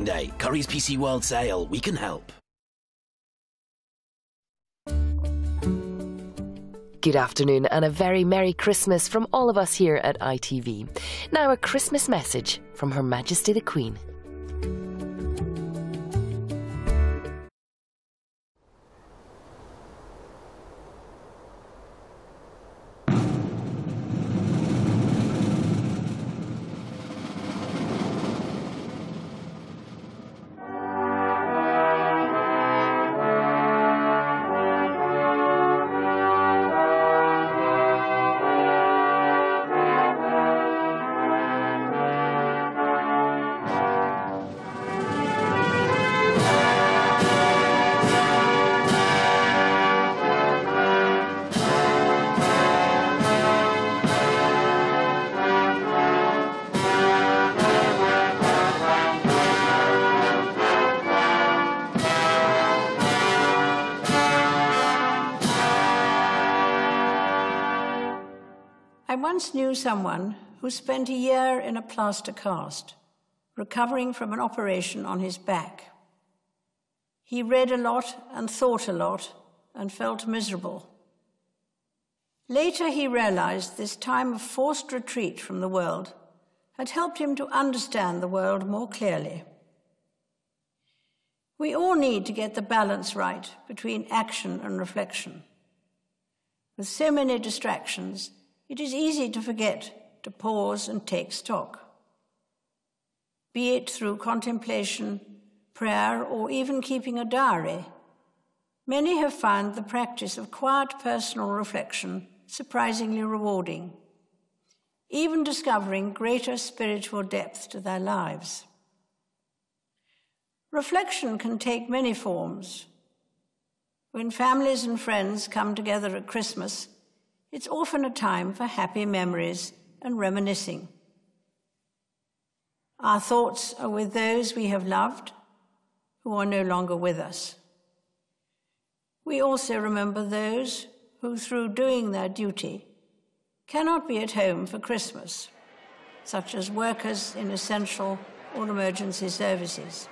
Day. Curry's PC World Sale. We can help. Good afternoon and a very Merry Christmas from all of us here at ITV. Now a Christmas message from Her Majesty the Queen. I once knew someone who spent a year in a plaster cast, recovering from an operation on his back. He read a lot and thought a lot and felt miserable. Later he realized this time of forced retreat from the world had helped him to understand the world more clearly. We all need to get the balance right between action and reflection. With so many distractions, it is easy to forget to pause and take stock. Be it through contemplation, prayer, or even keeping a diary, many have found the practice of quiet personal reflection surprisingly rewarding, even discovering greater spiritual depth to their lives. Reflection can take many forms. When families and friends come together at Christmas, it's often a time for happy memories and reminiscing. Our thoughts are with those we have loved who are no longer with us. We also remember those who, through doing their duty, cannot be at home for Christmas, such as workers in essential or emergency services.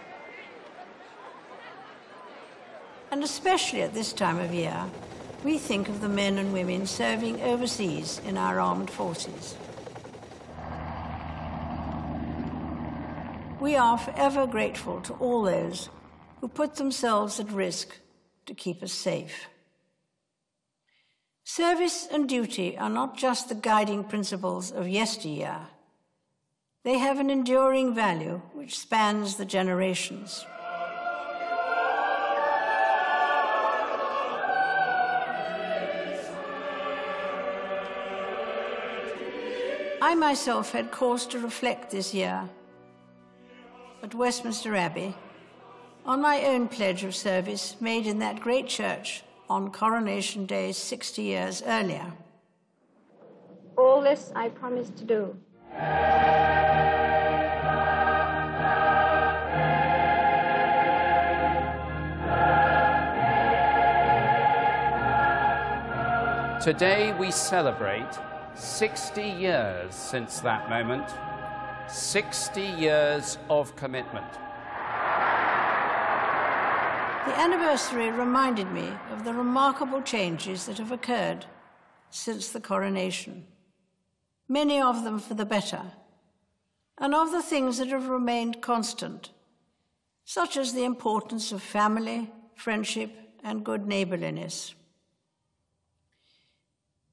And especially at this time of year, we think of the men and women serving overseas in our armed forces. We are forever grateful to all those who put themselves at risk to keep us safe. Service and duty are not just the guiding principles of yesteryear. They have an enduring value which spans the generations. I myself had cause to reflect this year at Westminster Abbey on my own pledge of service made in that great church on Coronation Day 60 years earlier. All this I promise to do. Today we celebrate 60 years since that moment, 60 years of commitment. The anniversary reminded me of the remarkable changes that have occurred since the coronation, many of them for the better, and of the things that have remained constant, such as the importance of family, friendship, and good neighborliness.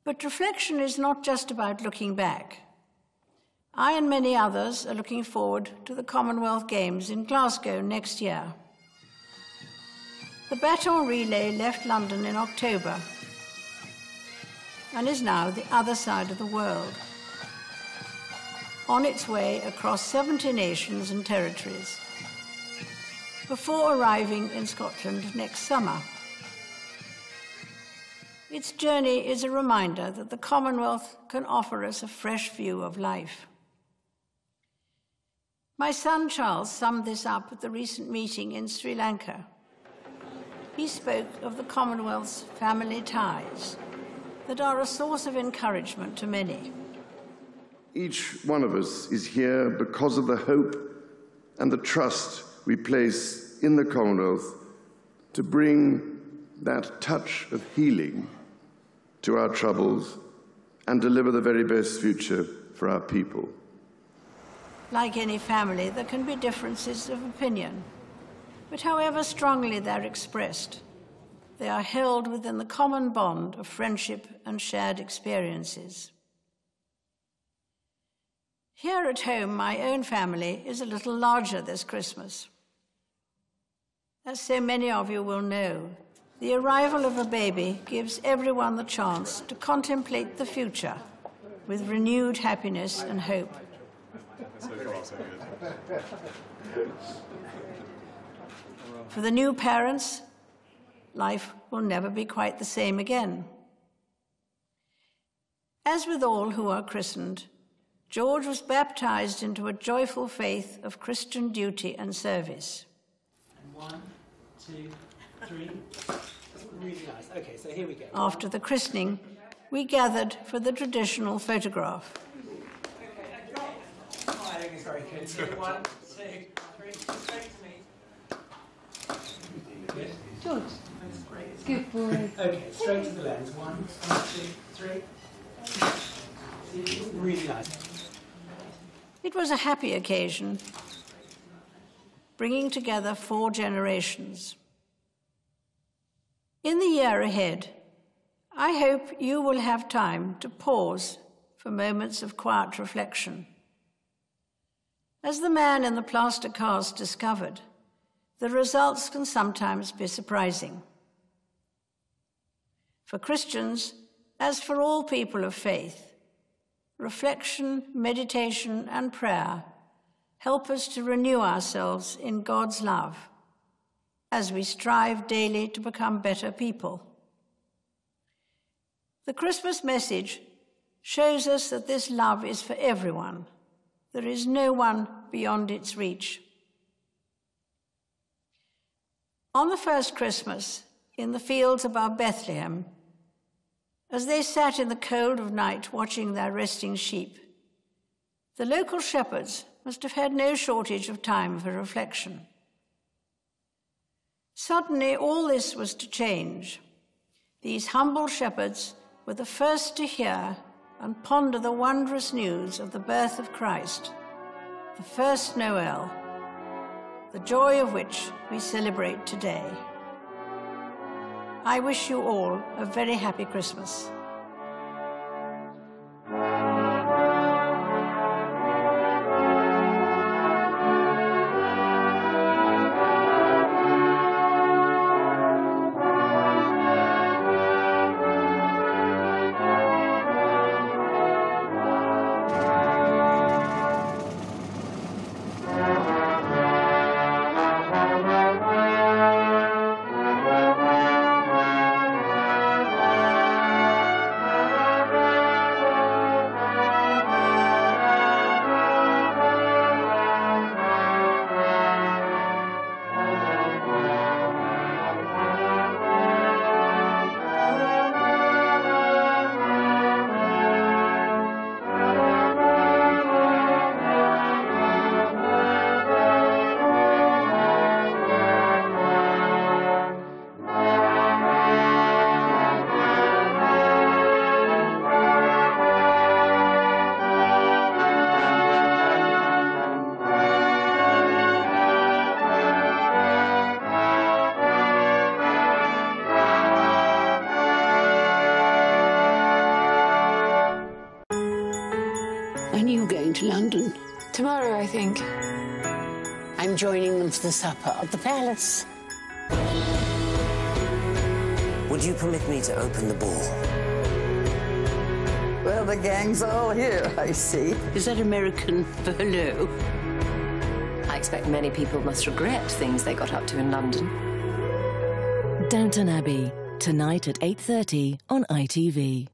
But reflection is not just about looking back. I and many others are looking forward to the Commonwealth Games in Glasgow next year. The baton relay left London in October and is now the other side of the world, on its way across 70 nations and territories, before arriving in Scotland next summer. Its journey is a reminder that the Commonwealth can offer us a fresh view of life. My son Charles summed this up at the recent meeting in Sri Lanka. He spoke of the Commonwealth's family ties that are a source of encouragement to many. Each one of us is here because of the hope and the trust we place in the Commonwealth to bring that touch of healing to our troubles and deliver the very best future for our people. Like any family, there can be differences of opinion, but however strongly they're expressed, they are held within the common bond of friendship and shared experiences. Here at home, my own family is a little larger this Christmas. As so many of you will know, the arrival of a baby gives everyone the chance to contemplate the future with renewed happiness and hope. So far, so good. For the new parents, life will never be quite the same again. As with all who are christened, George was baptized into a joyful faith of Christian duty and service. And 1, 2, 3. Really nice. Okay, so here we go. After the christening, we gathered for the traditional photograph. Smiling is very good. 1, 2, 3. Straight to me. Good. George. Good boy. Okay, straight to the lens. 1, 2, 3. Really nice. It was a happy occasion, bringing together 4 generations. In the year ahead, I hope you will have time to pause for moments of quiet reflection. As the man in the plaster cast discovered, the results can sometimes be surprising. For Christians, as for all people of faith, reflection, meditation, and prayer help us to renew ourselves in God's love as we strive daily to become better people. The Christmas message shows us that this love is for everyone. There is no one beyond its reach. On the first Christmas, in the fields above Bethlehem, as they sat in the cold of night watching their resting sheep, the local shepherds must have had no shortage of time for reflection. Suddenly, all this was to change. These humble shepherds were the first to hear and ponder the wondrous news of the birth of Christ, the first Noel, the joy of which we celebrate today. I wish you all a very happy Christmas. When are you going to London? Tomorrow, I think. I'm joining them for the supper at the palace. Would you permit me to open the ball? Well, the gang's all here, I see. Is that American for hello? I expect many people must regret things they got up to in London. Downton Abbey, tonight at 8:30 on ITV.